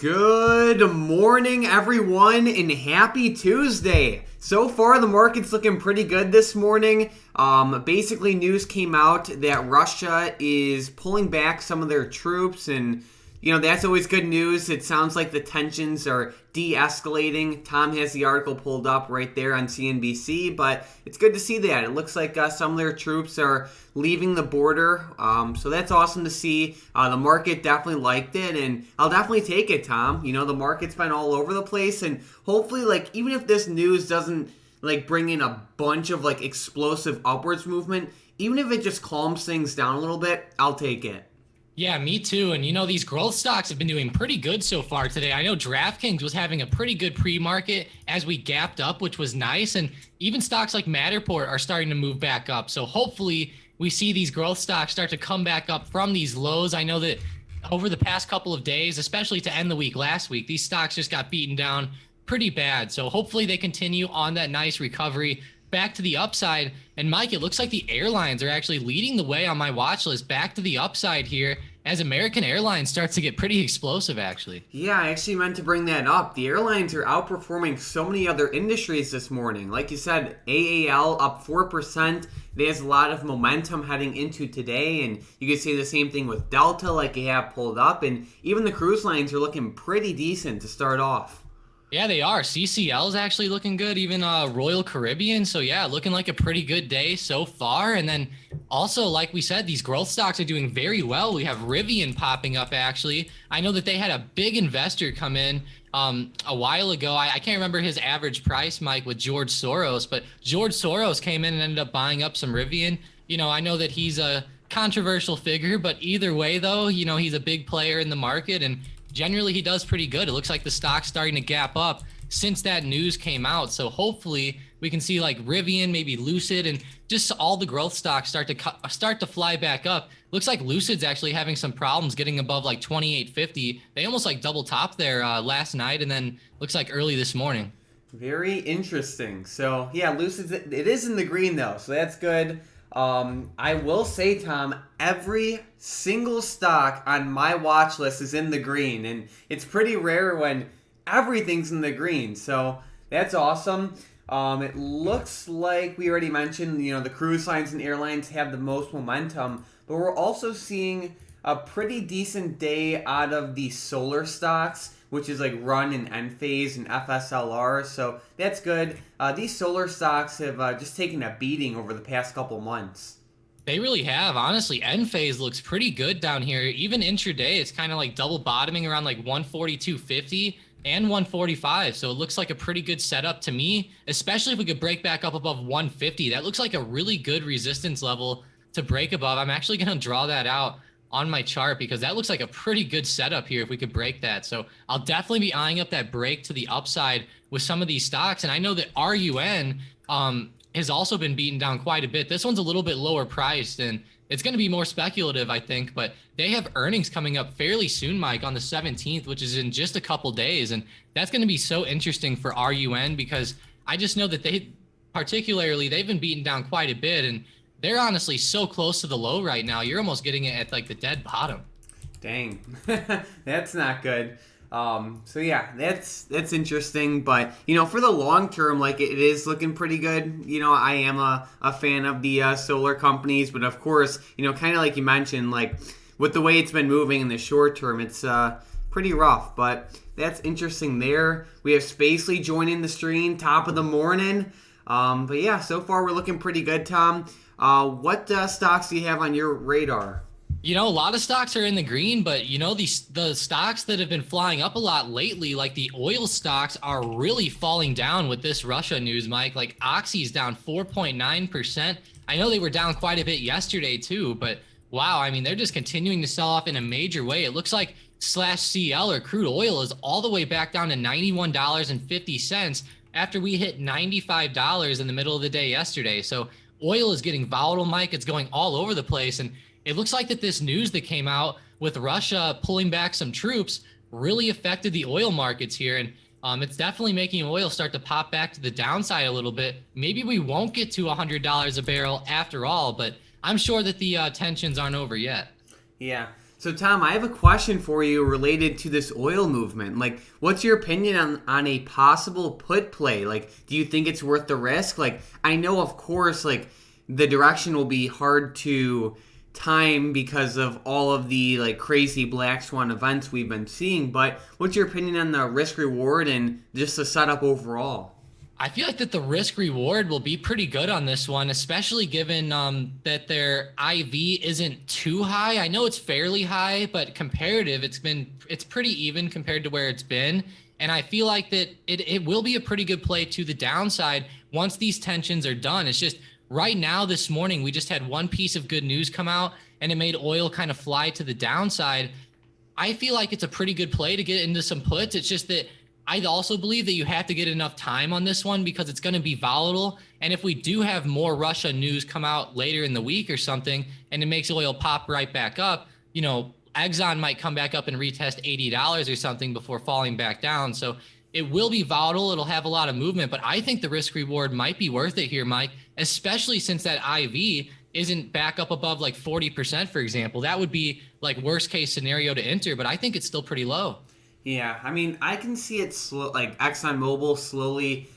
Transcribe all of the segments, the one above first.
Good morning, everyone, and happy Tuesday. So far, the market's looking pretty good this morning. Basically, news came out that Russia is pulling back some of their troops, and that's always good news. It sounds like the tensions are de-escalating. Tom has the article pulled up right there on CNBC, but it's good to see that. It looks like some of their troops are leaving the border, so that's awesome to see. The market definitely liked it, and I'll definitely take it, Tom. The market's been all over the place, and hopefully, even if this news doesn't bring in a bunch of explosive upwards movement, even if it just calms things down a little bit, I'll take it. Yeah, me too. And these growth stocks have been doing pretty good so far today. I know DraftKings was having a pretty good pre-market as we gapped up, which was nice. And even stocks like Matterport are starting to move back up. So hopefully we see these growth stocks start to come back up from these lows. I know that over the past couple of days, especially to end the week last week, these stocks just got beaten down pretty bad. So hopefully they continue on that nice recovery back to the upside. And Mike, it looks like the airlines are actually leading the way on my watch list back to the upside here as American Airlines starts to get pretty explosive, actually. Yeah, I actually meant to bring that up. The airlines are outperforming so many other industries this morning. Like you said, AAL up 4%. There's a lot of momentum heading into today, and you can say the same thing with Delta, like you have pulled up, and even the cruise lines are looking pretty decent to start off. Yeah, they are. CCL is actually looking good, even Royal Caribbean. So yeah, looking like a pretty good day so far. And then also, like we said, these growth stocks are doing very well. We have Rivian popping up, actually. I know that they had a big investor come in a while ago. I can't remember his average price, Mike, with George Soros, but George Soros came in and ended up buying up some Rivian. I know that he's a controversial figure, but either way, though, he's a big player in the market, and generally he does pretty good. It looks like the stock's starting to gap up since that news came out. So hopefully we can see Rivian, maybe Lucid, and just all the growth stocks start to fly back up. Looks like Lucid's actually having some problems getting above 28.50. They almost double topped there last night, and then looks like early this morning. Very interesting. So yeah, Lucid's, it is in the green though, so that's good. I will say, Tom, every single stock on my watch list is in the green, and it's pretty rare when everything's in the green, so that's awesome. It looks like we already mentioned, the cruise lines and airlines have the most momentum, but we're also seeing a pretty decent day out of the solar stocks, which is Run and Enphase and FSLR, so that's good. These solar stocks have just taken a beating over the past couple months. They really have. Honestly, Enphase looks pretty good down here. Even intraday, it's kind of double bottoming around 142.50 and 145. So it looks like a pretty good setup to me, especially if we could break back up above 150. That looks like a really good resistance level to break above. I'm actually going to draw that out on my chart because that looks like a pretty good setup here if we could break that. So I'll definitely be eyeing up that break to the upside with some of these stocks. And I know that RUN has also been beaten down quite a bit. This one's a little bit lower priced, and it's going to be more speculative, I think, but they have earnings coming up fairly soon, Mike, on the 17th, which is in just a couple days. And that's going to be so interesting for RUN because I just know that they've been beaten down quite a bit, and they're honestly so close to the low right now. You're almost getting it at the dead bottom. Dang, that's not good. So yeah, that's interesting. But for the long term, it is looking pretty good. I am a fan of the solar companies, but of course, kind of like you mentioned, with the way it's been moving in the short term, it's pretty rough. But that's interesting. There, we have Spacely joining the stream, top of the morning. But yeah, so far we're looking pretty good, Tom. What stocks do you have on your radar? A lot of stocks are in the green, but the stocks that have been flying up a lot lately, like the oil stocks, are really falling down with this Russia news, Mike. Oxy's down 4.9%. I know they were down quite a bit yesterday too, but wow, I mean, they're just continuing to sell off in a major way. It looks like /CL or crude oil is all the way back down to $91.50 after we hit $95 in the middle of the day yesterday. So oil is getting volatile, Mike. It's going all over the place. And it looks like that this news that came out with Russia pulling back some troops really affected the oil markets here. And it's definitely making oil start to pop back to the downside a little bit. Maybe we won't get to $100 a barrel after all, but I'm sure that the tensions aren't over yet. Yeah. So, Tom, I have a question for you related to this oil movement. Like, what's your opinion on a possible put play? Like, do you think it's worth the risk? Like, I know, of course, like, the direction will be hard to time because of all of the, like, crazy black swan events we've been seeing, but what's your opinion on the risk reward and just the setup overall? I feel like that the risk reward will be pretty good on this one, especially given that their IV isn't too high. I know it's fairly high, but comparative, it's pretty even compared to where it's been. And I feel like that it will be a pretty good play to the downside once these tensions are done. It's just right now, this morning, we just had one piece of good news come out and it made oil kind of fly to the downside. I feel like it's a pretty good play to get into some puts. It's just that I also believe that you have to get enough time on this one because it's going to be volatile. And if we do have more Russia news come out later in the week or something, and it makes oil pop right back up, Exxon might come back up and retest $80 or something before falling back down. So it will be volatile. It'll have a lot of movement, but I think the risk reward might be worth it here, Mike, especially since that IV isn't back up above like 40%, for example. That would be like worst case scenario to enter, but I think it's still pretty low. Yeah, I mean, I can see it like ExxonMobil slowly,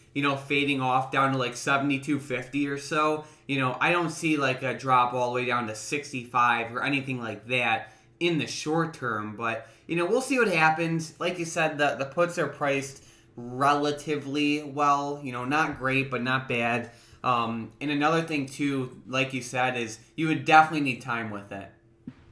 fading off down to like 72.50 or so. I don't see like a drop all the way down to 65 or anything like that in the short term, but we'll see what happens. Like you said, the puts are priced relatively well, not great, but not bad. And another thing too, like you said, is you would definitely need time with it.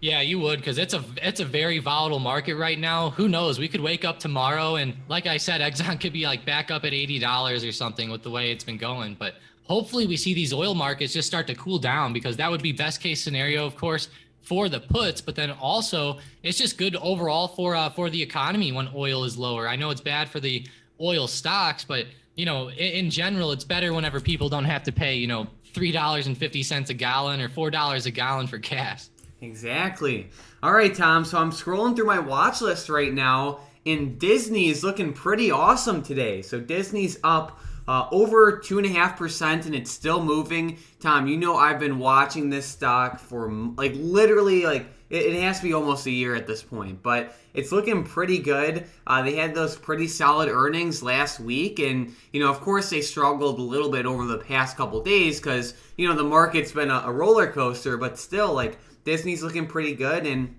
Yeah, you would, because it's a very volatile market right now. Who knows? We could wake up tomorrow and, like I said, Exxon could be like back up at $80 or something with the way it's been going. But hopefully we see these oil markets just start to cool down, because that would be best case scenario, of course, for the puts. But then also it's just good overall for the economy when oil is lower. I know it's bad for the oil stocks, but in general, it's better whenever people don't have to pay $3.50 a gallon or $4 a gallon for gas. Exactly. All right, Tom. So I'm scrolling through my watch list right now, and Disney is looking pretty awesome today. So Disney's up over 2.5%, and it's still moving. Tom, I've been watching this stock for like literally like it has to be almost a year at this point, but it's looking pretty good. They had those pretty solid earnings last week, and of course they struggled a little bit over the past couple days because the market's been a roller coaster, but still like Disney's looking pretty good, and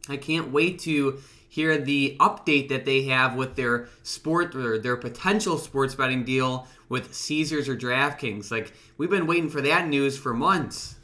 I can't wait to hear the update that they have with their their potential sports betting deal with Caesars or DraftKings. Like, we've been waiting for that news for months.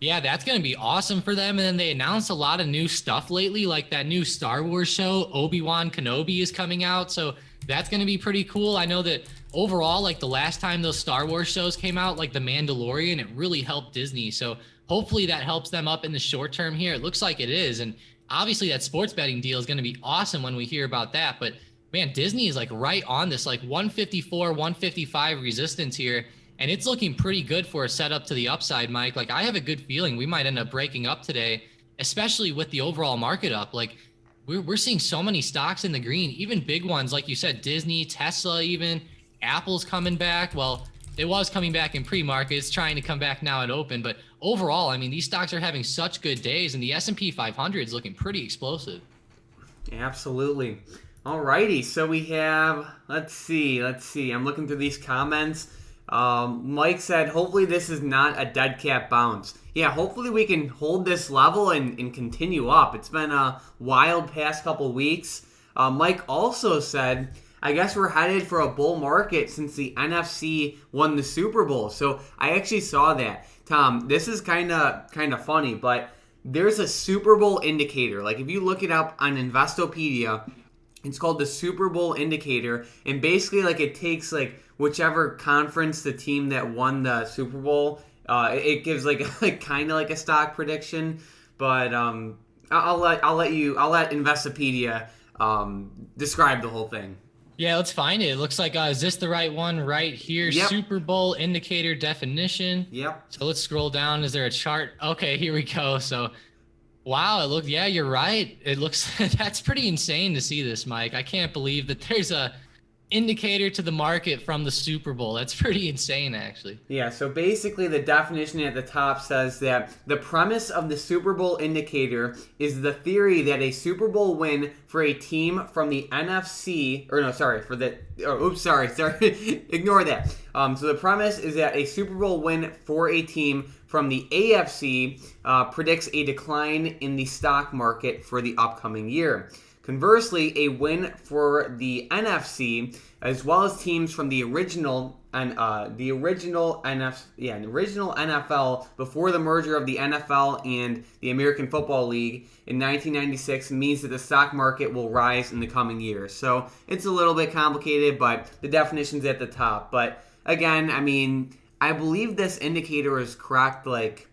Yeah, that's going to be awesome for them. And then they announced a lot of new stuff lately, like that new Star Wars show, Obi-Wan Kenobi, is coming out. So that's going to be pretty cool. I know that overall, like the last time those Star Wars shows came out, like The Mandalorian, it really helped Disney. So hopefully that helps them up in the short term here. It looks like it is. And obviously that sports betting deal is going to be awesome when we hear about that. But man, Disney is like right on this, like 154, 155 resistance here. And it's looking pretty good for a setup to the upside, Mike. Like, I have a good feeling we might end up breaking up today, especially with the overall market up. Like, we're seeing so many stocks in the green, even big ones, like you said, Disney, Tesla, even Apple's coming back. Well, it was coming back in pre-market. It's trying to come back now at open. But overall, I mean, these stocks are having such good days, and the S&P 500 is looking pretty explosive. Absolutely. Alrighty, so we have, let's see. I'm looking through these comments. Mike said, hopefully this is not a dead cat bounce. Yeah, hopefully we can hold this level and continue up. It's been a wild past couple weeks. Mike also said, I guess we're headed for a bull market since the NFC won the Super Bowl. So I actually saw that. Tom, this is kind of funny, but there's a Super Bowl indicator. Like, if you look it up on Investopedia, it's called the Super Bowl indicator, and basically like it takes like whichever conference the team that won the Super Bowl, it gives like kind of like a stock prediction. But I'll let Investopedia describe the whole thing. Yeah, let's find it. It looks like, is this the right one right here? Yep. Super Bowl indicator definition. Yep. So let's scroll down. Is there a chart? Okay, here we go. So, wow, yeah, you're right. It looks, that's pretty insane to see this, Mike. I can't believe that there's a indicator to the market from the Super Bowl. That's pretty insane, actually. Yeah, so basically the definition at the top says that the premise of the Super Bowl indicator is the theory that a Super Bowl win for a team from the NFC, ignore that. So the premise is that a Super Bowl win for a team from the AFC predicts a decline in the stock market for the upcoming year. Conversely, a win for the NFC, as well as teams from the original NFL before the merger of the NFL and the American Football League in 1996, means that the stock market will rise in the coming years. So it's a little bit complicated, but the definition's at the top. But again, I mean, I believe this indicator is correct like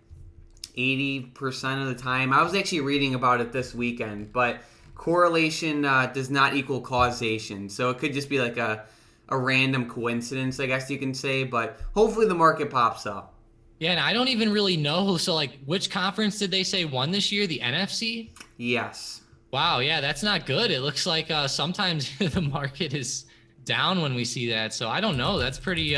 80% of the time. I was actually reading about it this weekend, but correlation does not equal causation. So it could just be like a random coincidence, I guess you can say. But hopefully the market pops up. Yeah, and I don't even really know. So, like, which conference did they say won this year? The NFC? Yes. Wow, yeah, that's not good. It looks like sometimes the market is down when we see that. So I don't know. That's pretty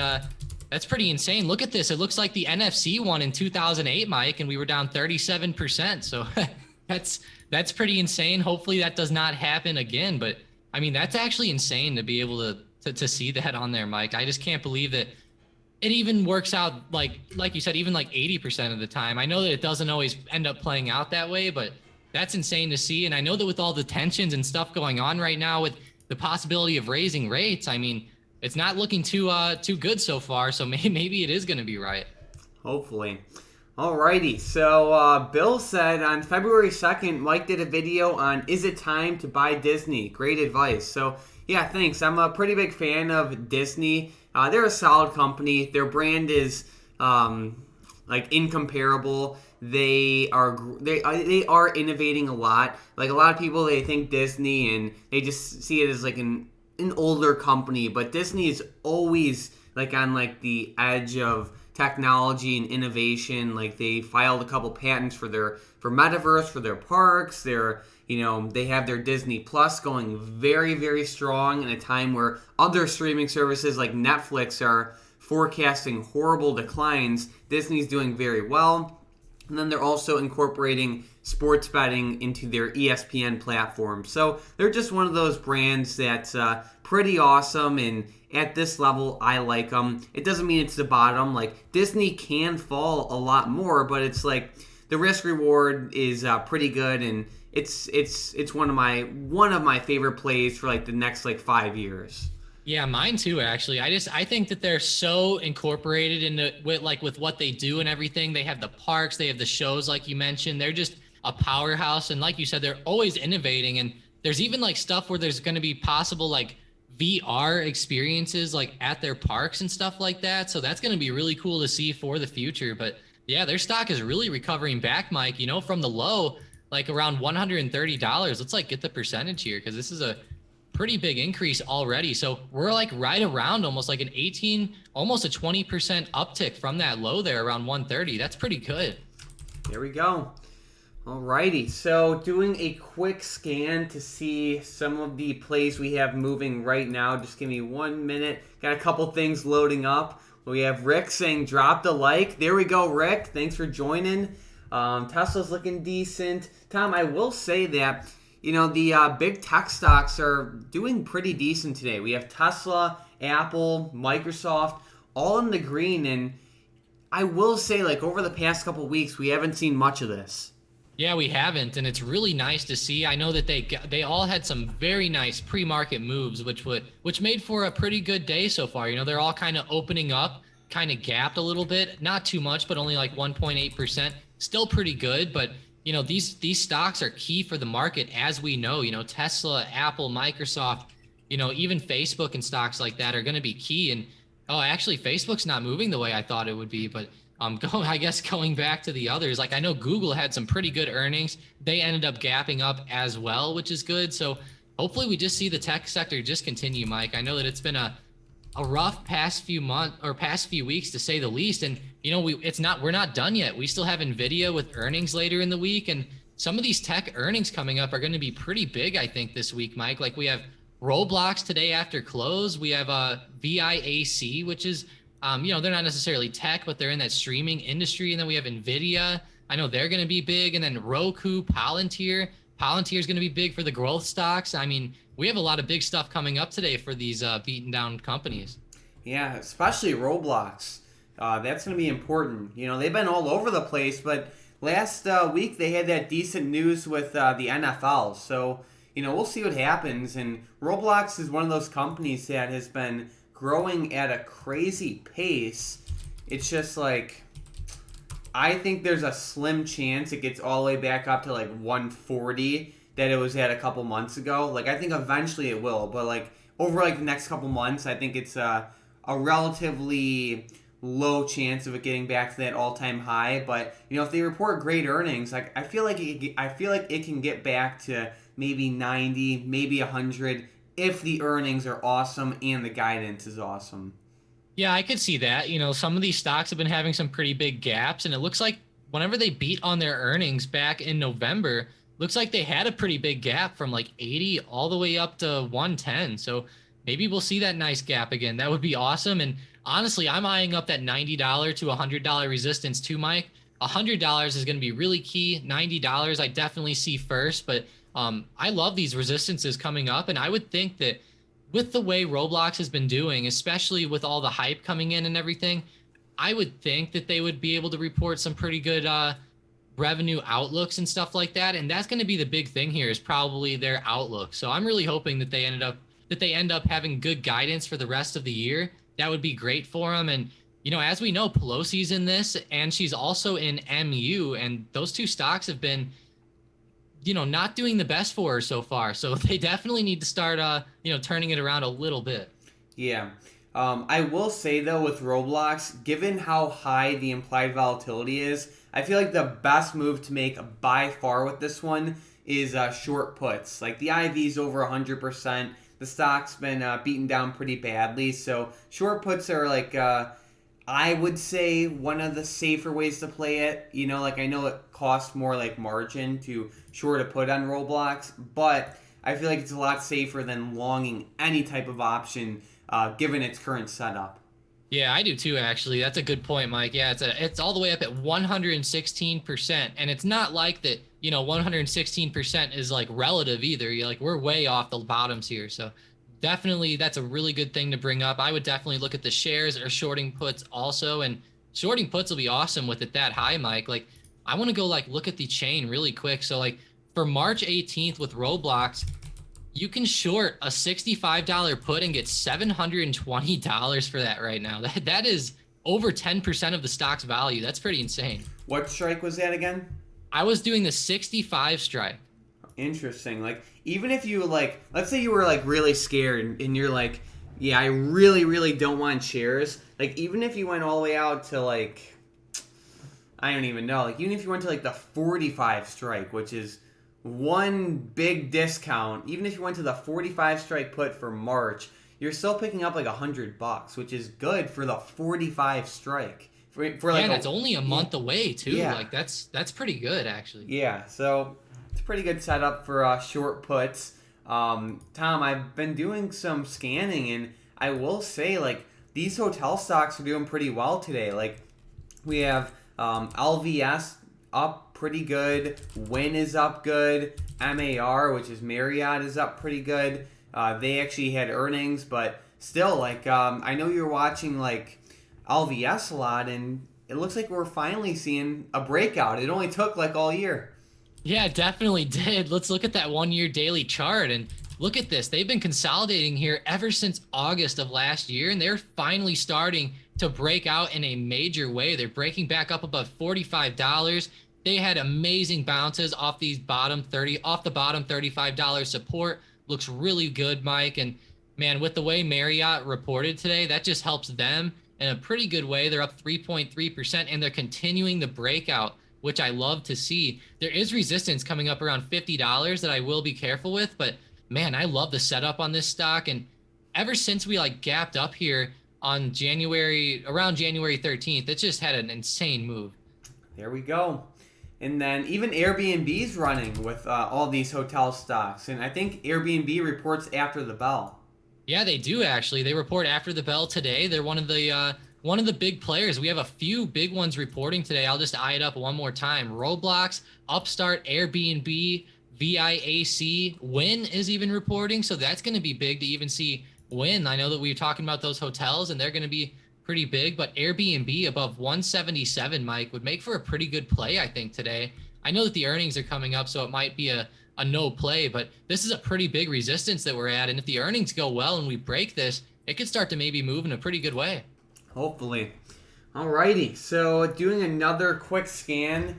insane. Look at this. It looks like the NFC won in 2008, Mike, and we were down 37%. So that's pretty insane. Hopefully that does not happen again. But I mean, that's actually insane to be able to see that on there, Mike. I just can't believe that it even works out like you said, even like 80% of the time. I know that it doesn't always end up playing out that way, but that's insane to see. And I know that with all the tensions and stuff going on right now, with the possibility of raising rates, I mean, it's not looking too good so far. So maybe it is going to be right. Hopefully. Alrighty, so Bill said on February 2nd, Mike did a video on is it time to buy Disney? Great advice. So yeah, thanks. I'm a pretty big fan of Disney. They're a solid company. Their brand is like incomparable. They are innovating a lot. Like a lot of people, they think Disney and they just see it as like an older company, but Disney is always like on like the edge of technology and innovation. Like they filed a couple patents for metaverse for their parks. They have their Disney Plus going very, very strong in a time where other streaming services like Netflix are forecasting horrible declines. Disney's doing very well. And then they're also incorporating sports betting into their ESPN platform. So they're just one of those brands that's pretty awesome, and at this level, I like them. It doesn't mean it's the bottom. Like Disney can fall a lot more, but it's like the risk reward is pretty good, and it's one of my favorite plays for like the next like 5 years. Yeah, mine too, actually. I think that they're so incorporated into with what they do and everything. They have the parks, they have the shows, like you mentioned. They're just a powerhouse. And like you said, they're always innovating. And there's even like stuff where there's going to be possible like VR experiences like at their parks and stuff like that. So that's going to be really cool to see for the future. But yeah, their stock is really recovering back, Mike, from the low, like around $130. Let's like get the percentage here, because this is a pretty big increase already. So we're like right around almost like an 18, almost a 20% uptick from that low there around 130. That's pretty good. There we go. Alrighty, so doing a quick scan to see some of the plays we have moving right now. Just give me 1 minute. Got a couple things loading up. We have Rick saying drop the like. There we go, Rick. Thanks for joining. Tesla's looking decent. Tom, I will say that the big tech stocks are doing pretty decent today. We have Tesla, Apple, Microsoft, all in the green. And I will say, like, over the past couple weeks, we haven't seen much of this. Yeah, we haven't. And it's really nice to see. I know that they all had some very nice pre-market moves, which made for a pretty good day so far. They're all kind of opening up, kind of gapped a little bit. Not too much, but only like 1.8%. Still pretty good, but these stocks are key for the market, as we know. Tesla, Apple, Microsoft, even Facebook and stocks like that are going to be key. And actually, Facebook's not moving the way I thought it would be. But going back to the others, like I know Google had some pretty good earnings. They ended up gapping up as well, which is good. So hopefully we just see the tech sector just continue, Mike. I know that it's been a rough past few months or past few weeks, to say the least. And we're not done yet. We still have Nvidia with earnings later in the week, and some of these tech earnings coming up are going to be pretty big, I think, this week, Mike. Like we have Roblox today after close, we have VIAC, which is, they're not necessarily tech, but they're in that streaming industry. And then we have NVIDIA. I know they're going to be big. And then Roku, Palantir. Palantir is going to be big for the growth stocks. I mean, we have a lot of big stuff coming up today for these beaten down companies. Yeah, especially Roblox. That's going to be important. They've been all over the place, but last week they had that decent news with the NFL. So, we'll see what happens. And Roblox is one of those companies that has been growing at a crazy pace. It's just like, I think there's a slim chance it gets all the way back up to like 140 that it was at a couple months ago. Like, I think eventually it will, but like over like the next couple months, I think it's a relatively low chance of it getting back to that all-time high. But if they report great earnings, like I feel like it can get back to maybe 90, maybe 100 if the earnings are awesome and the guidance is awesome. Yeah, I could see that. Some of these stocks have been having some pretty big gaps, and it looks like whenever they beat on their earnings back in November, looks like they had a pretty big gap from like 80 all the way up to 110. So maybe we'll see that nice gap again. That would be awesome. And honestly, I'm eyeing up that $90 to $100 resistance too, Mike. $100 is going to be really key. $90 I definitely see first, but I love these resistances coming up, and I would think that with the way Roblox has been doing, especially with all the hype coming in and everything, I would think that they would be able to report some pretty good revenue outlooks and stuff like that. And that's going to be the big thing here, is probably their outlook. So I'm really hoping that they end up having good guidance for the rest of the year. That would be great for them. And as we know, Pelosi's in this, and she's also in MU, and those two stocks have been not doing the best for her so far. So they definitely need to start, turning it around a little bit. Yeah. I will say, though, with Roblox, given how high the implied volatility is, I feel like the best move to make by far with this one is short puts. Like, the IV's over 100%. The stock's been beaten down pretty badly. So short puts are like, I would say, one of the safer ways to play it. I know it costs more like margin to short a put on Roblox, but I feel like it's a lot safer than longing any type of option given its current setup. Yeah, I do too, actually. That's a good point, Mike. Yeah, it's all the way up at 116%. And it's not like that, 116% is like relative either. We're way off the bottoms here. So definitely that's a really good thing to bring up. I would definitely look at the shares or shorting puts also. And shorting puts will be awesome with it that high, Mike. I want to go look at the chain really quick. So for March 18th with Roblox, you can short a $65 put and get $720 for that right now. That is over 10% of the stock's value. That's pretty insane. What strike was that again? I was doing the 65 strike. Interesting. Even if you let's say you were really scared and you're like, yeah, I really, really don't want shares. Even if you went all the way out to I don't even know. Even if you went to the 45 strike, which is one big discount, even if you went to the 45 strike put for March, you're still picking up $100, which is good for the 45 strike. That's only a month away too. Yeah. That's pretty good actually. Yeah, so it's a pretty good setup for short puts. Tom, I've been doing some scanning, and I will say these hotel stocks are doing pretty well today. We have LVS up pretty good. Wynn is up good. MAR, which is Marriott, is up pretty good. They actually had earnings, but still, I know you're watching LVS a lot, and it looks like we're finally seeing a breakout. It only took all year. Yeah, it definitely did. Let's look at that 1-year daily chart and look at this. They've been consolidating here ever since August of last year, and they're finally starting to break out in a major way. They're breaking back up above $45. They had amazing bounces off the bottom $35 support. Looks really good, Mike. And man, with the way Marriott reported today, that just helps them in a pretty good way. They're up 3.3%, and they're continuing the breakout, which I love to see. There is resistance coming up around $50 that I will be careful with, but man, I love the setup on this stock. And ever since we gapped up here on around January 13th, it just had an insane move. There we go. And then even Airbnb's running with all these hotel stocks. And I think Airbnb reports after the bell. Yeah, they do actually. They report after the bell today. They're one of the big players. We have a few big ones reporting today. I'll just eye it up one more time. Roblox, Upstart, Airbnb, VIAC, Wynn is even reporting. So that's going to be big to even see Wynn. I know that we were talking about those hotels and they're going to be pretty big, but Airbnb above 177, Mike, would make for a pretty good play, I think, today. I know that the earnings are coming up, so it might be a no play, but this is a pretty big resistance that we're at. And if the earnings go well and we break this, it could start to maybe move in a pretty good way. Hopefully. Alrighty, so doing another quick scan.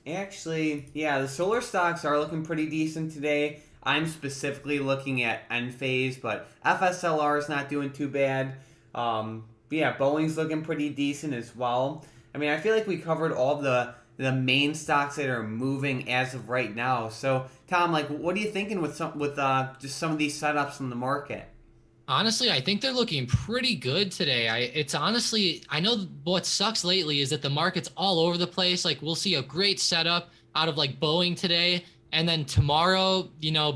Actually, yeah, the solar stocks are looking pretty decent today. I'm specifically looking at Enphase, but FSLR is not doing too bad. Yeah, Boeing's looking pretty decent as well. I mean, I feel like we covered all the main stocks that are moving as of right now. So, Tom, like, what are you thinking with just some of these setups in the market? Honestly, I think they're looking pretty good today. I know what sucks lately is that the market's all over the place. Like we'll see a great setup out of like Boeing today. And then tomorrow,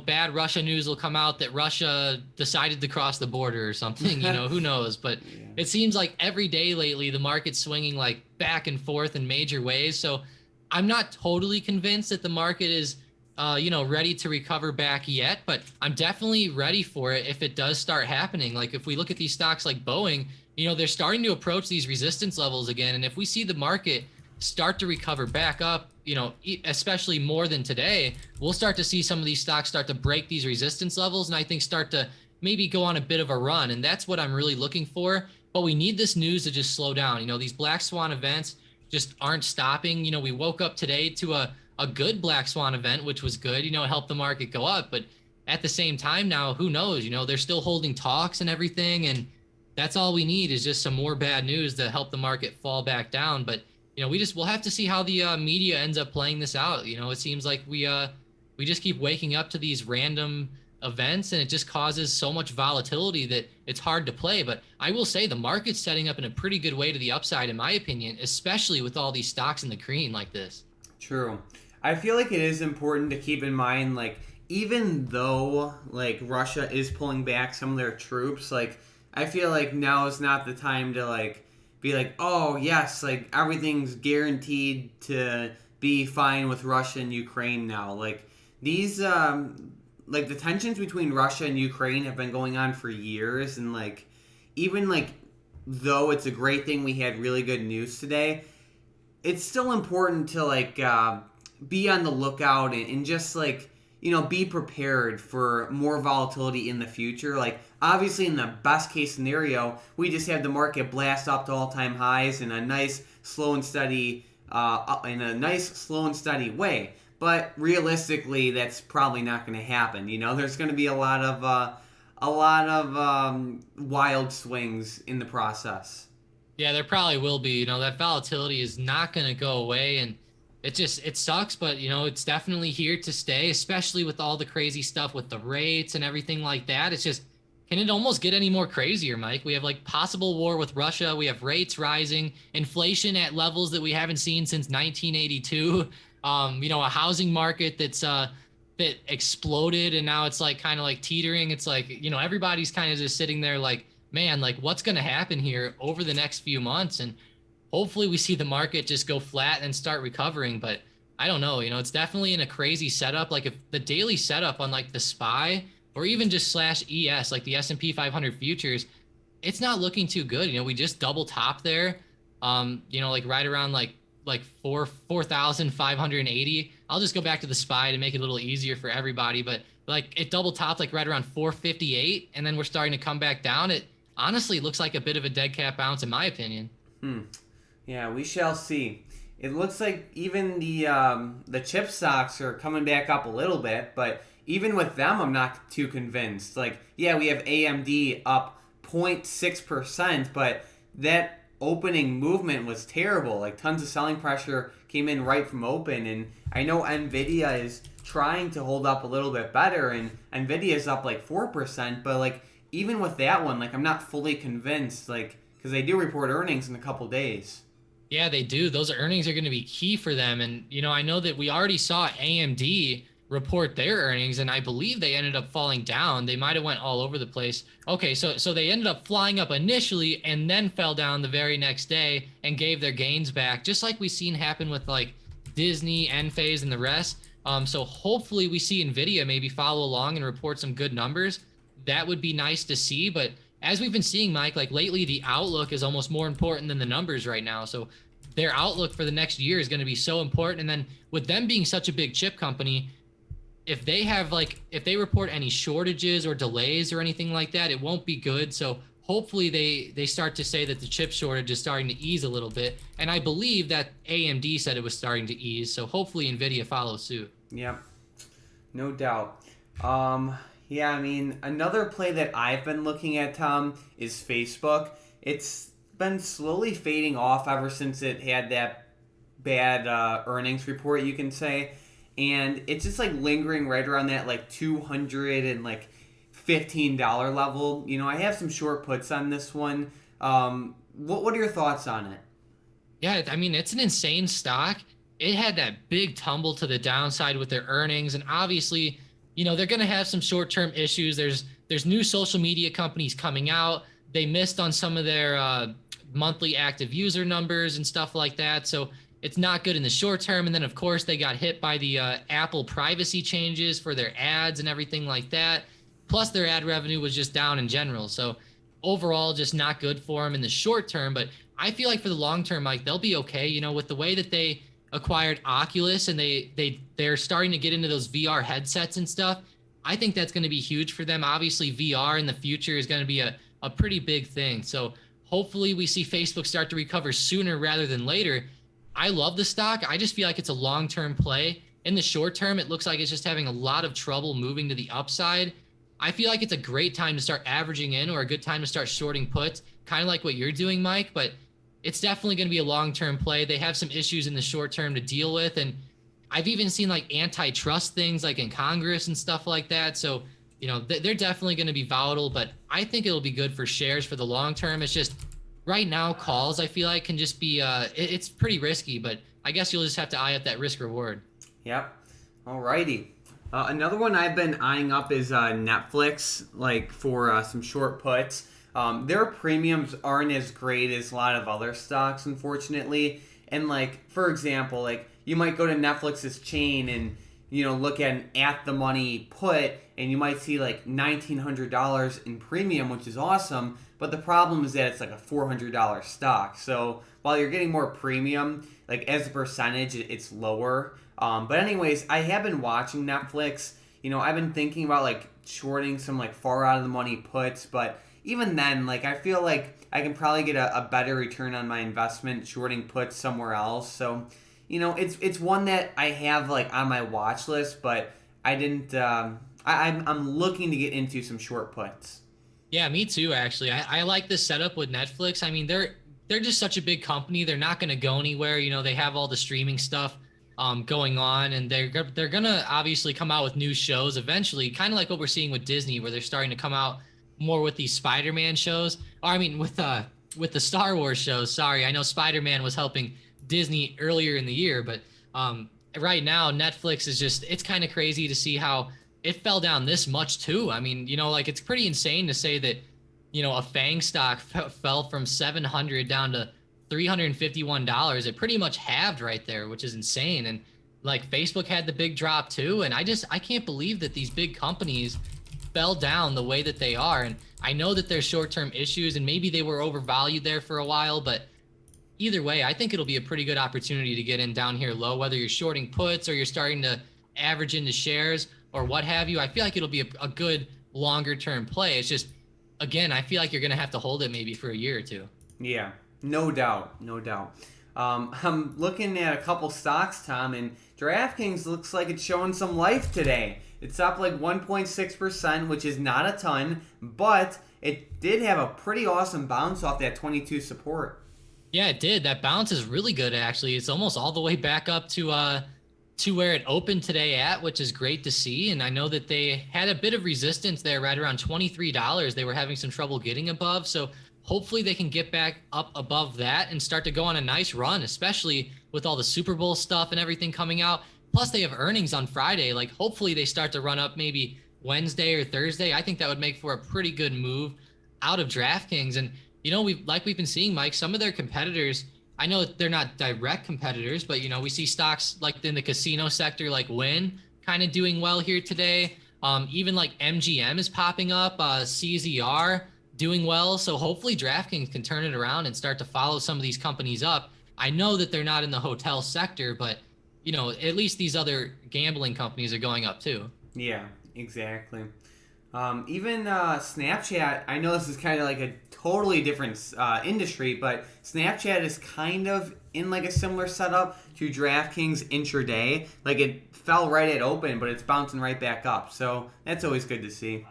bad Russia news will come out that Russia decided to cross the border or something, who knows? But Yeah. it seems like every day lately, the market's swinging like back and forth in major ways. So I'm not totally convinced that the market is ready to recover back yet, but I'm definitely ready for it if it does start happening. Like if we look at these stocks like Boeing, they're starting to approach these resistance levels again. And if we see the market start to recover back up, especially more than today, we'll start to see some of these stocks start to break these resistance levels and I think start to maybe go on a bit of a run. And that's what I'm really looking for. But we need this news to just slow down. These black swan events just aren't stopping. We woke up today to a good black swan event, which was good, it helped the market go up. But at the same time now, who knows, they're still holding talks and everything. And that's all we need is just some more bad news to help the market fall back down. But, we'll have to see how the media ends up playing this out. It seems like we just keep waking up to these random events and it just causes so much volatility that it's hard to play. But I will say the market's setting up in a pretty good way to the upside, in my opinion, especially with all these stocks in the green like this. True. I feel like it is important to keep in mind, like, even though, like, Russia is pulling back some of their troops, like, I feel like now is not the time to, like, be like, oh, yes, like, everything's guaranteed to be fine with Russia and Ukraine now. Like, these, like, the tensions between Russia and Ukraine have been going on for years, and, like, even, like, though it's a great thing we had really good news today, it's still important to, like, be on the lookout and just, like, be prepared for more volatility in the future. Like, obviously, in the best case scenario, we just have the market blast up to all-time highs in a nice, slow and steady, way. But realistically, that's probably not going to happen. There's going to be a lot of wild swings in the process. Yeah, there probably will be. That volatility is not going to go away. And it sucks, but it's definitely here to stay, especially with all the crazy stuff with the rates and everything like that. It's just, can it almost get any more crazier, Mike? We have like possible war with Russia. We have rates rising, inflation at levels that we haven't seen since 1982. A housing market that exploded and now it's like kind of like teetering. It's like, everybody's kind of just sitting there like, man, like what's going to happen here over the next few months? And hopefully we see the market just go flat and start recovering. But I don't know, it's definitely in a crazy setup. Like if the daily setup on like the SPY or even just /ES, like the S&P 500 futures, it's not looking too good. We just double top there, like right around like 4,580. I'll just go back to the SPY to make it a little easier for everybody. But like it double topped like right around 458. And then we're starting to come back down. It honestly looks like a bit of a dead cat bounce in my opinion. Yeah, we shall see. It looks like even the chip stocks are coming back up a little bit, but even with them, I'm not too convinced. Like, yeah, we have AMD up 0.6%, but that opening movement was terrible. Like, tons of selling pressure came in right from open, and I know Nvidia is trying to hold up a little bit better, and Nvidia is up like 4%, but like even with that one, like I'm not fully convinced, like because they do report earnings in a couple days. Yeah, they do. Those earnings are going to be key for them. And, I know that we already saw AMD report their earnings, and I believe they ended up falling down. They might have went all over the place. Okay, so they ended up flying up initially and then fell down the very next day and gave their gains back, just like we've seen happen with like Disney, Enphase, and the rest. So hopefully we see Nvidia maybe follow along and report some good numbers. That would be nice to see, but as we've been seeing, Mike, like lately, the outlook is almost more important than the numbers right now. So their outlook for the next year is going to be so important. And then with them being such a big chip company, if they report any shortages or delays or anything like that, it won't be good. So hopefully they start to say that the chip shortage is starting to ease a little bit. And I believe that AMD said it was starting to ease. So hopefully Nvidia follows suit. Yep, no doubt. Yeah, I mean, another play that I've been looking at, Tom, is Facebook. It's been slowly fading off ever since it had that bad earnings report, you can say. And it's just like lingering right around that like $200 and like $15 level. I have some short puts on this one. What are your thoughts on it? Yeah, I mean, it's an insane stock. It had that big tumble to the downside with their earnings, and obviously, they're going to have some short-term issues. There's new social media companies coming out. They missed on some of their monthly active user numbers and stuff like that. So it's not good in the short term. And then, of course, they got hit by the Apple privacy changes for their ads and everything like that. Plus, their ad revenue was just down in general. So overall, just not good for them in the short term. But I feel like for the long term, Mike, they'll be okay. With the way that they acquired Oculus and they're starting to get into those VR headsets and stuff. I think that's going to be huge for them. Obviously, VR in the future is going to be a pretty big thing. So hopefully we see Facebook start to recover sooner rather than later. I love the stock. I just feel like it's a long-term play. In the short term, it looks like it's just having a lot of trouble moving to the upside. I feel like it's a great time to start averaging in or a good time to start shorting puts, kind of like what you're doing, Mike, but it's definitely going to be a long-term play. They have some issues in the short term to deal with, and I've even seen like antitrust things like in Congress and stuff like that. So, they're definitely going to be volatile, but I think it'll be good for shares for the long term. It's just right now calls, I feel like, can just be, it's pretty risky, but I guess you'll just have to eye up that risk reward. Yep. Alrighty. Another one I've been eyeing up is Netflix, like for some short puts. Their premiums aren't as great as a lot of other stocks, unfortunately. And like, for example, like you might go to Netflix's chain and look at an at the money put, and you might see like $1,900 in premium, which is awesome. But the problem is that it's like a $400 stock. So while you're getting more premium, like as a percentage, it's lower. But anyways, I have been watching Netflix. I've been thinking about like shorting some like far out of the money puts, but even then, like I feel like I can probably get a better return on my investment shorting puts somewhere else. So, it's one that I have like on my watch list, but I didn't. I'm looking to get into some short puts. Yeah, me too. Actually, I like this setup with Netflix. I mean, they're just such a big company. They're not going to go anywhere. They have all the streaming stuff going on, and they're gonna obviously come out with new shows eventually, kind of like what we're seeing with Disney, where they're starting to come out more with these Spider-Man shows. Or I mean, with the Star Wars shows. Sorry, I know Spider-Man was helping Disney earlier in the year, but right now Netflix is it's kind of crazy to see how it fell down this much too. I mean, like it's pretty insane to say that a FANG stock fell from 700 down to $351. It pretty much halved right there, which is insane. And like Facebook had the big drop too, and I can't believe that these big companies fell down the way that they are. And I know that there's short-term issues and maybe they were overvalued there for a while, but either way, I think it'll be a pretty good opportunity to get in down here low, whether you're shorting puts or you're starting to average into shares or what have you. I feel like it'll be a good longer-term play. It's just, again, I feel like you're going to have to hold it maybe for a year or two. Yeah, no doubt. I'm looking at a couple stocks, Tom, and DraftKings looks like it's showing some life today. It's up like 1.6%, which is not a ton, but it did have a pretty awesome bounce off that 22 support. Yeah, it did. That bounce is really good, actually. It's almost all the way back up to to where it opened today at, which is great to see. And I know that they had a bit of resistance there right around $23. They were having some trouble getting above. So hopefully they can get back up above that and start to go on a nice run, especially with all the Super Bowl stuff and everything coming out. Plus they have earnings on Friday. Like hopefully they start to run up maybe Wednesday or Thursday. I think that would make for a pretty good move out of DraftKings. And, we've been seeing, Mike, some of their competitors, I know they're not direct competitors, but we see stocks like in the casino sector, like Wynn, kind of doing well here today. Even like MGM is popping up, CZR doing well. So hopefully DraftKings can turn it around and start to follow some of these companies up. I know that they're not in the hotel sector, but at least these other gambling companies are going up too. Yeah, exactly. Even Snapchat, I know this is kind of like a totally different industry, but Snapchat is kind of in like a similar setup to DraftKings intraday. Like it fell right at open, but it's bouncing right back up. So that's always good to see.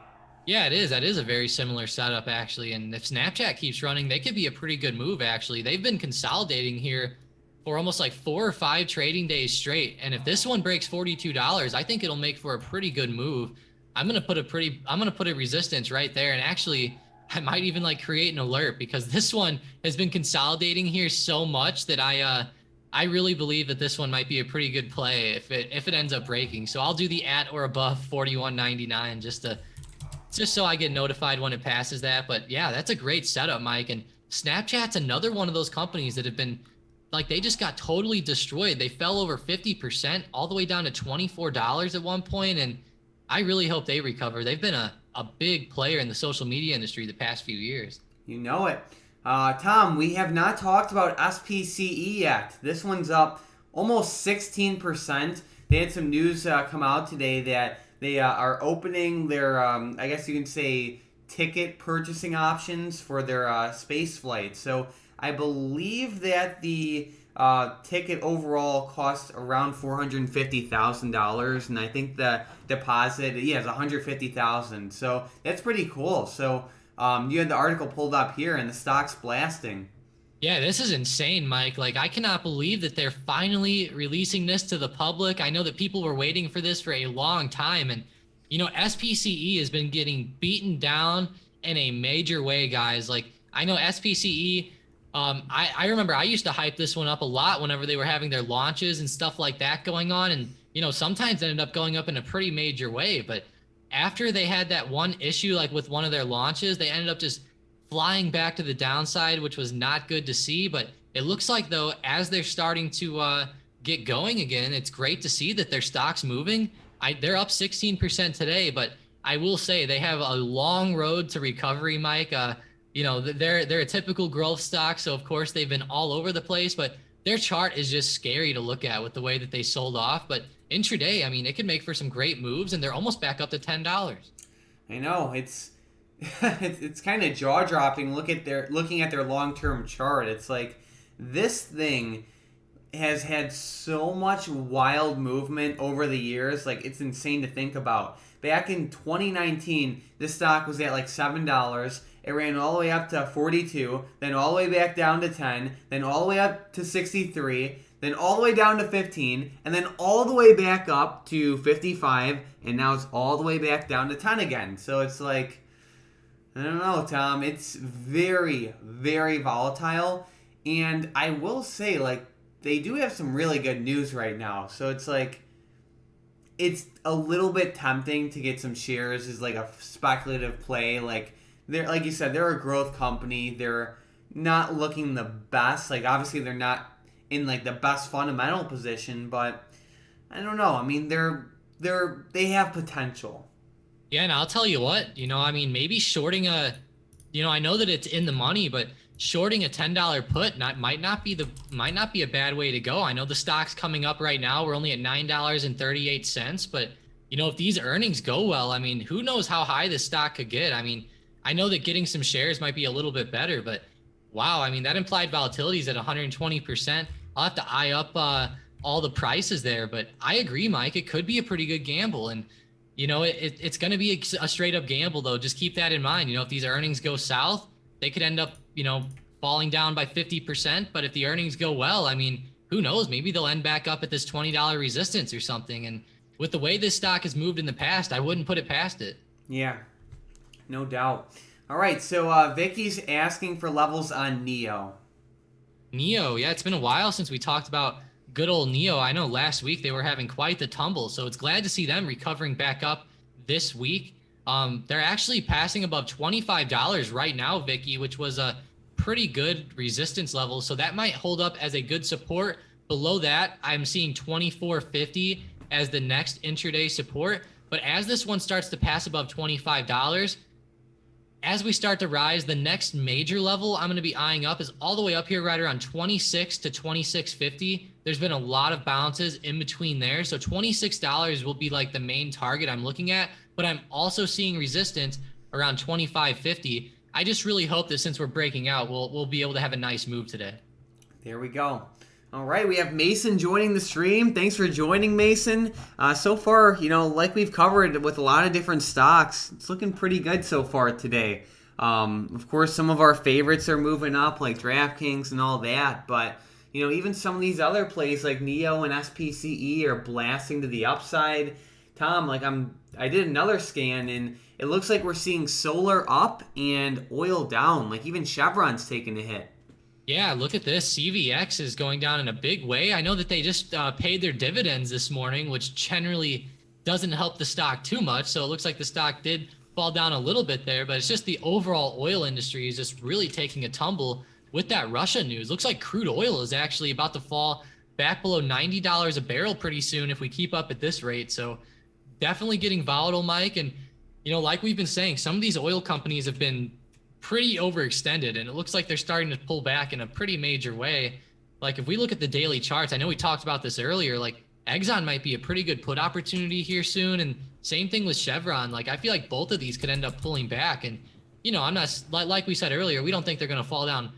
Yeah, it is. That is a very similar setup, actually. And if Snapchat keeps running, they could be a pretty good move, actually. They've been consolidating here for almost like 4 or 5 trading days straight. And if this one breaks $42, I think it'll make for a pretty good move. I'm gonna put a resistance right there, and actually I might even like create an alert, because this one has been consolidating here so much that I really believe that this one might be a pretty good play if it ends up breaking. So I'll do the at or above 41.99 just so I get notified when it passes that. But yeah, that's a great setup, Mike. And Snapchat's another one of those companies that have been like, they just got totally destroyed. They fell over 50%, all the way down to $24 at one point, and I really hope they recover. They've been a big player in the social media industry the past few years. You know it. Tom, we have not talked about SPCE yet. This one's up almost 16%. They had some news come out today that they are opening their, I guess you can say, ticket purchasing options for their space flight. So I believe that the ticket overall costs around $450,000, and I think the deposit, is $150,000. So that's pretty cool. So you had the article pulled up here, and the stock's blasting. Yeah, this is insane, Mike. Like, I cannot believe that they're finally releasing this to the public. I know that people were waiting for this for a long time, and SPCE has been getting beaten down in a major way, guys. Like, I know SPCE. I remember I used to hype this one up a lot whenever they were having their launches and stuff like that going on. And, sometimes it ended up going up in a pretty major way. But after they had that one issue, like with one of their launches, they ended up just flying back to the downside, which was not good to see. But it looks like, though, as they're starting to get going again, it's great to see that their stock's moving. They're up 16% today, but I will say they have a long road to recovery, Mike. They're a typical growth stock, so of course they've been all over the place, but their chart is just scary to look at with the way that they sold off. But intraday, I mean, it could make for some great moves, and they're almost back up to $10. I know, it's it's kind of jaw-dropping looking at their long-term chart. It's like this thing has had so much wild movement over the years. Like, it's insane to think about. Back in 2019, this stock was at like $7. It ran all the way up to 42, then all the way back down to 10, then all the way up to 63, then all the way down to 15, and then all the way back up to 55, and now it's all the way back down to 10 again. So it's like, I don't know, Tom. It's very, very volatile. And I will say, like, they do have some really good news right now. So it's like, it's a little bit tempting to get some shares as like a speculative play. Like you said, they're a growth company. They're not looking the best. Like, obviously they're not in like the best fundamental position, but I don't know. I mean, they have potential. Yeah, and I'll tell you what, maybe shorting I know that it's in the money, but shorting a $10 put might not be a bad way to go. I know the stock's coming up right now. We're only at $9.38, but if these earnings go well, I mean, who knows how high this stock could get? I mean, I know that getting some shares might be a little bit better, but wow, I mean, that implied volatility is at 120%. I'll have to eye up all the prices there, but I agree, Mike. It could be a pretty good gamble, and it's going to be a straight up gamble, though. Just keep that in mind. If these earnings go south, they could end up, falling down by 50%. But if the earnings go well, I mean, who knows, maybe they'll end back up at this $20 resistance or something. And with the way this stock has moved in the past, I wouldn't put it past it. Yeah, no doubt. All right, so Vicky's asking for levels on Neo. Neo, yeah, it's been a while since we talked about good old Neo. I know last week they were having quite the tumble, so it's glad to see them recovering back up this week. They're actually passing above $25 right now, Vicky, which was a pretty good resistance level. So that might hold up as a good support. Below that, I'm seeing $24.50 as the next intraday support. But as this one starts to pass above $25, as we start to rise, the next major level I'm going to be eyeing up is all the way up here right around 26 to 26.50. There's been a lot of bounces in between there. So $26 will be like the main target I'm looking at, but I'm also seeing resistance around 25.50. I just really hope that since we're breaking out, we'll be able to have a nice move today. There we go. All right, we have Mason joining the stream. Thanks for joining, Mason. So far, like we've covered with a lot of different stocks, it's looking pretty good so far today. Of course, some of our favorites are moving up, like DraftKings and all that. But, even some of these other plays like Neo and SPCE are blasting to the upside. Tom, I did another scan, and it looks like we're seeing solar up and oil down. Like even Chevron's taking a hit. Yeah, look at this. CVX is going down in a big way. I know that they just paid their dividends this morning, which generally doesn't help the stock too much. So it looks like the stock did fall down a little bit there, but it's just the overall oil industry is just really taking a tumble with that Russia news. Looks like crude oil is actually about to fall back below $90 a barrel pretty soon if we keep up at this rate. So definitely getting volatile, Mike. And, like we've been saying, some of these oil companies have been pretty overextended, and it looks like they're starting to pull back in a pretty major way. Like if we look at the daily charts, I know we talked about this earlier, like Exxon might be a pretty good put opportunity here soon, and same thing with Chevron. Like I feel like both of these could end up pulling back, and I'm not, like we said earlier, we don't think they're going to fall down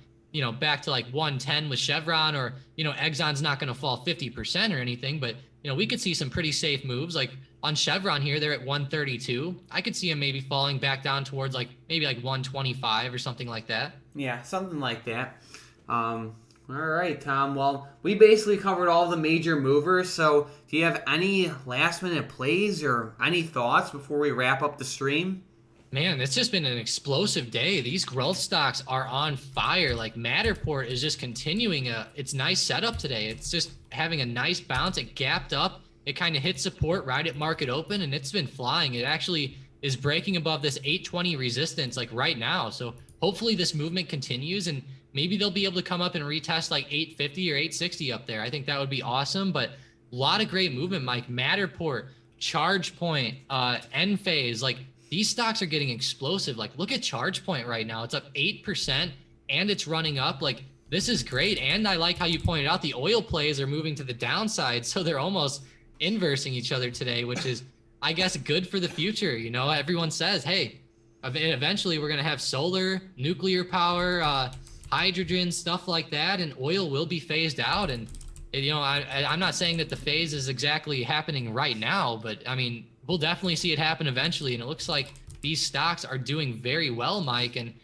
back to like 110 with Chevron, or Exxon's not going to fall 50% or anything, but we could see some pretty safe moves. Like on Chevron here, they're at 132. I could see them maybe falling back down towards maybe 125 or something like that. Yeah, something like that. All right, Tom. Well, we basically covered all the major movers. So do you have any last minute plays or any thoughts before we wrap up the stream? Man, it's just been an explosive day. These growth stocks are on fire. Like Matterport is just continuing its nice setup today. It's just having a nice bounce. It gapped up. It kind of hit support right at market open, and it's been flying. It actually is breaking above this 820 resistance right now. So hopefully this movement continues, and maybe they'll be able to come up and retest 850 or 860 up there. I think that would be awesome. But a lot of great movement, Mike. Matterport, ChargePoint, Enphase, these stocks are getting explosive. Look at ChargePoint right now. It's up 8% and it's running up. This is great. And I like how you pointed out the oil plays are moving to the downside. So they're almost inversing each other today, which is, I guess, good for the future. Everyone says, hey, eventually we're going to have solar, nuclear power, hydrogen, stuff like that, and oil will be phased out. And, I'm not saying that the phase is exactly happening right now, but I mean, we'll definitely see it happen eventually. And it looks like these stocks are doing very well, Mike. And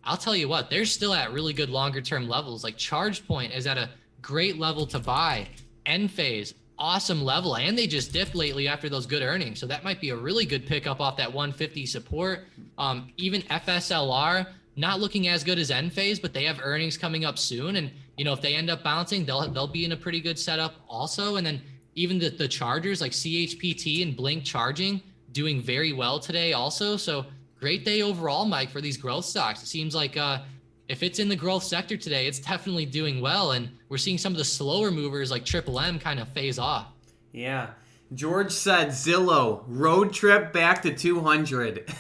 I'll tell you what, they're still at really good longer term levels. ChargePoint is at a great level to buy. Enphase, awesome level. And they just dipped lately after those good earnings. So that might be a really good pickup off that 150 support. Even FSLR, not looking as good as Enphase, but they have earnings coming up soon. And, if they end up bouncing, they'll be in a pretty good setup also. And then even the chargers like CHPT and Blink Charging doing very well today also. So great day overall, Mike, for these growth stocks. It seems like if it's in the growth sector today, it's definitely doing well. And we're seeing some of the slower movers like Triple M kind of phase off. Yeah. George said Zillow, road trip back to 200.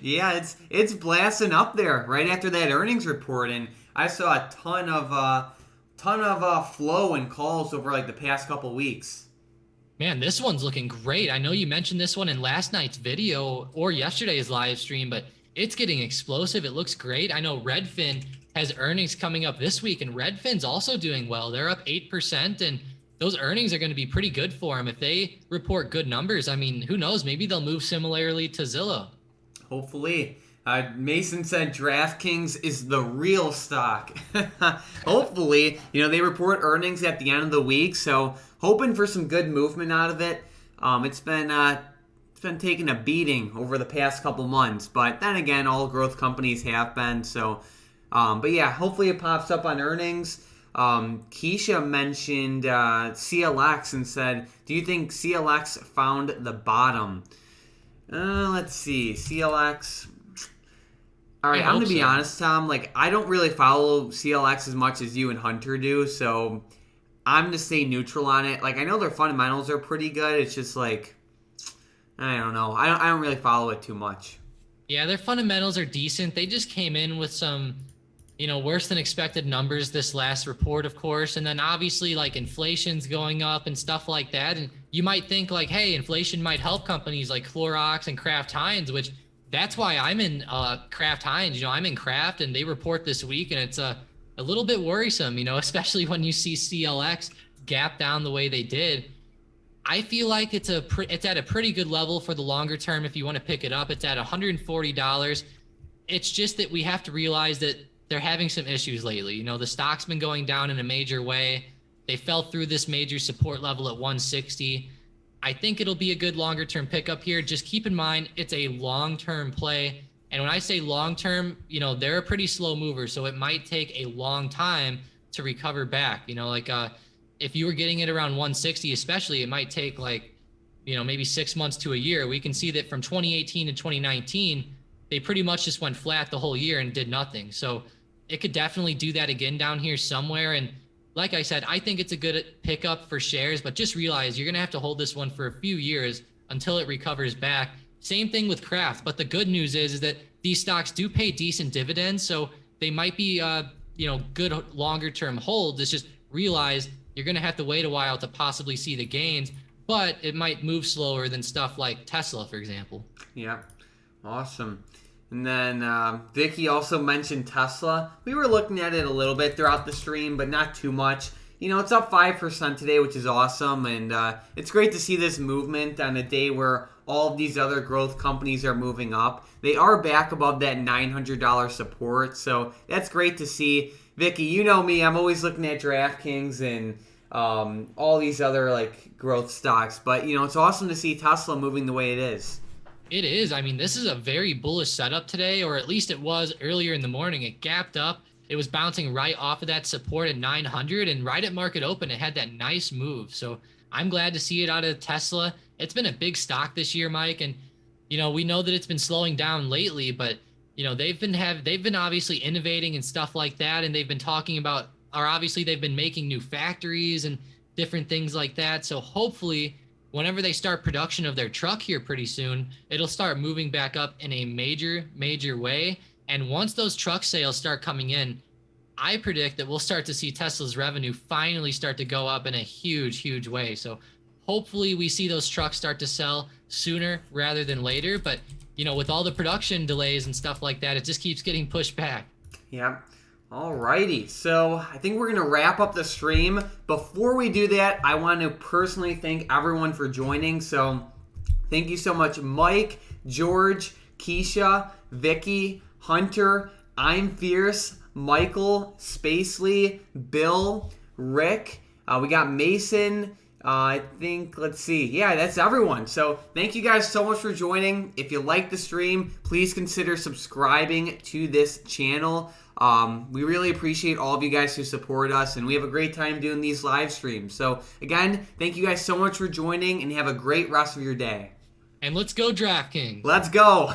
Yeah, it's blasting up there right after that earnings report. And I saw a ton of flow and calls over the past couple weeks. Man, this one's looking great. I know you mentioned this one in last night's video or yesterday's live stream, but it's getting explosive. It looks great. I know Redfin has earnings coming up this week, and Redfin's also doing well. They're up 8%, and those earnings are going to be pretty good for them. If they report good numbers, I mean, who knows? Maybe they'll move similarly to Zillow. Hopefully. Mason said DraftKings is the real stock. Hopefully, they report earnings at the end of the week, so hoping for some good movement out of it. It's been taking a beating over the past couple months, but then again, all growth companies have been. So, but yeah, hopefully it pops up on earnings. Keisha mentioned CLX and said, "Do you think CLX found the bottom?" Let's see, CLX. All right, I'm going to be honest, Tom. I don't really follow CLX as much as you and Hunter do, so I'm going to stay neutral on it. I know their fundamentals are pretty good. It's just I don't know. I don't really follow it too much. Yeah, their fundamentals are decent. They just came in with some, worse than expected numbers this last report, of course. And then obviously inflation's going up and stuff like that. And you might think hey, inflation might help companies like Clorox and Kraft Heinz, which that's why I'm in Kraft Heinz. I'm in Kraft, and they report this week, and it's a little bit worrisome, especially when you see CLX gap down the way they did. I feel like it's at a pretty good level for the longer term if you want to pick it up. It's at $140. It's just that we have to realize that they're having some issues lately. The stock's been going down in a major way. They fell through this major support level at 160. I think it'll be a good longer term pickup here. Just keep in mind, it's a long-term play. And when I say long-term, they're a pretty slow mover. So it might take a long time to recover back. If you were getting it around 160, especially, it might take maybe 6 months to a year. We can see that from 2018 to 2019, they pretty much just went flat the whole year and did nothing. So it could definitely do that again down here somewhere. And like I said, I think it's a good pickup for shares, but just realize you're going to have to hold this one for a few years until it recovers back. Same thing with Kraft. But the good news is that these stocks do pay decent dividends. So they might be, good longer term holds. It's just realize you're going to have to wait a while to possibly see the gains, but it might move slower than stuff like Tesla, for example. Yeah. Awesome. And then Vicky also mentioned Tesla. We were looking at it a little bit throughout the stream, but not too much. It's up 5% today, which is awesome. And it's great to see this movement on a day where all of these other growth companies are moving up. They are back above that $900 support. So that's great to see. Vicky, you know me. I'm always looking at DraftKings and all these other growth stocks. But, it's awesome to see Tesla moving the way it is. It is. I mean, this is a very bullish setup today, or at least it was earlier in the morning. It gapped up. It was bouncing right off of that support at 900, and right at market open, it had that nice move. So I'm glad to see it out of Tesla. It's been a big stock this year, Mike, and we know that it's been slowing down lately, but they've been obviously innovating and stuff like that, and they've been talking about, or obviously they've been making new factories and different things like that. So hopefully, whenever they start production of their truck here pretty soon, it'll start moving back up in a major way. And once those truck sales start coming in, I predict that we'll start to see Tesla's revenue finally start to go up in a huge way. So hopefully we see those trucks start to sell sooner rather than later. But, with all the production delays and stuff like that, it just keeps getting pushed back. Yeah. Alrighty, so I think we're going to wrap up the stream. Before we do that, I want to personally thank everyone for joining. So thank you so much, Mike, George, Keisha, Vicky, Hunter, I'm Fierce, Michael, Spacely, Bill, Rick. We got Mason. I think, let's see. Yeah, that's everyone. So thank you guys so much for joining. If you like the stream, please consider subscribing to this channel. We really appreciate all of you guys who support us, and we have a great time doing these live streams. So again, thank you guys so much for joining, and have a great rest of your day. And let's go DraftKings. Let's go.